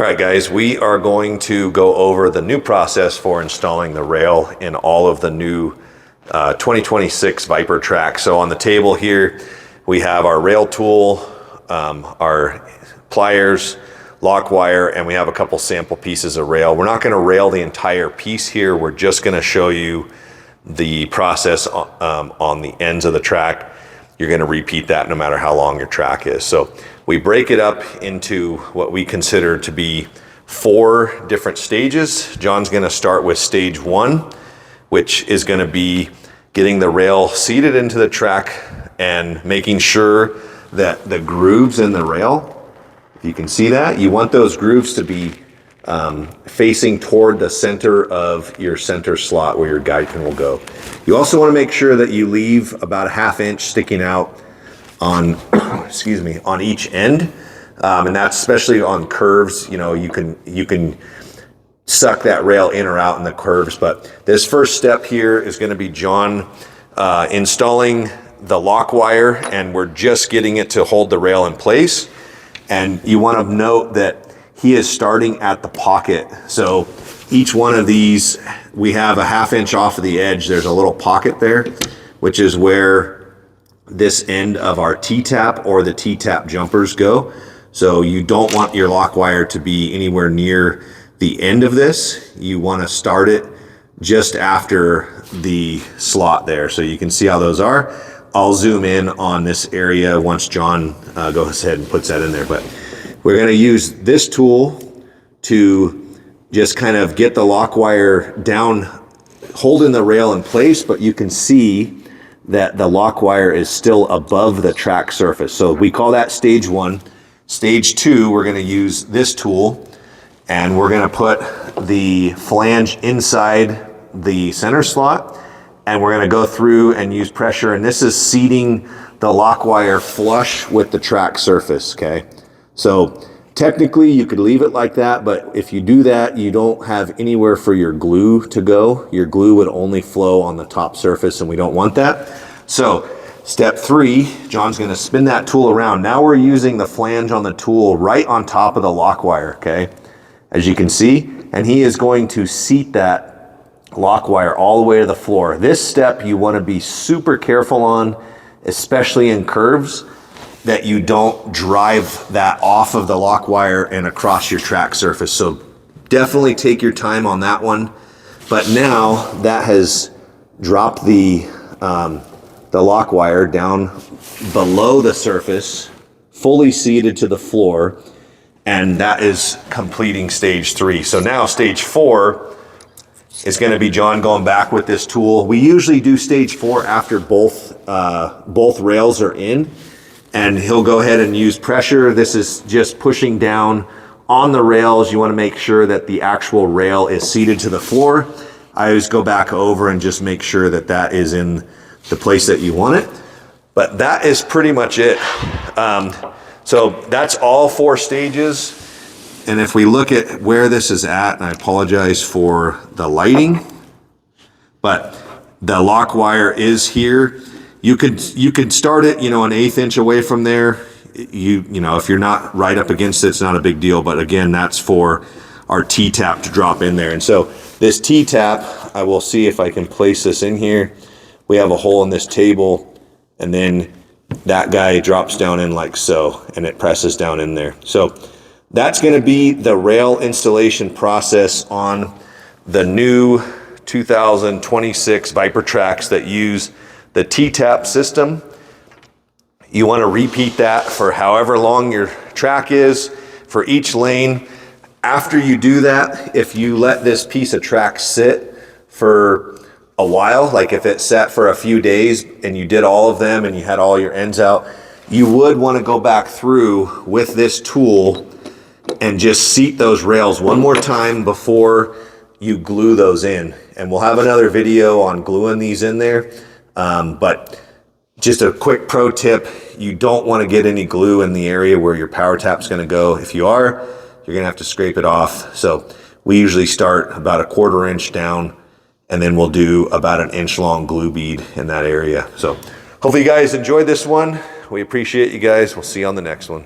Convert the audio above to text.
All right, guys, we are going to go over the new process for installing the rail in all of the new 2026 Viper tracks. So on the table here, we have our rail tool, our pliers, lock wire, and we have a couple sample pieces of rail. We're not going to rail the entire piece here. We're just going to show you the process on the ends of the track. You're going to repeat that no matter how long your track is. So we break it up into what we consider to be 4 different stages. John's going to start with stage 1, which is going to be getting the rail seated into the track and making sure that the grooves in the rail, if you can see that, you want those grooves to be facing toward the center of your center slot where your guide pin will go. You also want to make sure that you leave about a 1/2 inch sticking out on, excuse me, on each end. And that's especially on curves. You know, you can suck that rail in or out in the curves. But this first step here is going to be John installing the lock wire, and we're just getting it to hold the rail in place. And you want to note that he is starting at the pocket. So each one of these, we have a 1/2 inch off of the edge. There's a little pocket there, which is where this end of our T-tap or the T-tap jumpers go. So you don't want your lock wire to be anywhere near the end of this. You want to start it just after the slot there. So you can see how those are. I'll zoom in on this area once John goes ahead and puts that in there. But we're going to use this tool to just kind of get the lock wire down, holding the rail in place, but you can see that the lock wire is still above the track surface. So we call that stage 1. Stage 2, we're going to use this tool, and we're going to put the flange inside the center slot, and we're going to go through and use pressure, and this is seating the lock wire flush with the track surface, okay? So technically you could leave it like that, but if you do that, you don't have anywhere for your glue to go. Your glue would only flow on the top surface, and we don't want that. So step 3, John's going to spin that tool around. Now we're using the flange on the tool right on top of the lock wire, okay? As you can see, and he is going to seat that lock wire all the way to the floor. This step you want to be super careful on, especially in curves, that you don't drive that off of the lock wire and across your track surface. So definitely take your time on that one. But now that has dropped the lock wire down below the surface, fully seated to the floor, and that is completing stage 3. So now stage 4 is going to be John going back with this tool. We usually do stage 4 after both rails are in. And he'll go ahead and use pressure. This is just pushing down on the rails. You want to make sure that the actual rail is seated to the floor. I always go back over and just make sure that that is in the place that you want it. But that is pretty much it. So that's all 4 stages. And if we look at where this is at, and I apologize for the lighting, but the lock wire is here. You could start it, you know, an 1/8 inch away from there. You know, if you're not right up against it, it's not a big deal. But again, that's for our T-tap to drop in there. And so this T-tap, I will see if I can place this in here. We have a hole in this table, and then that guy drops down in like so, and it presses down in there. So that's going to be the rail installation process on the new 2026 Viper tracks that use the T-tap system. You want to repeat that for however long your track is for each lane. After you do that, if you let this piece of track sit for a while, like if it sat for a few days and you did all of them and you had all your ends out, you would want to go back through with this tool and just seat those rails one more time before you glue those in. And we'll have another video on gluing these in there. But just a quick pro tip, you don't want to get any glue in the area where your power tap's going to go. If you are, you're going to have to scrape it off. So we usually start about a 1/4 inch down, and then we'll do about an 1 inch long glue bead in that area. So hopefully you guys enjoyed this one. We appreciate you guys. We'll see you on the next one.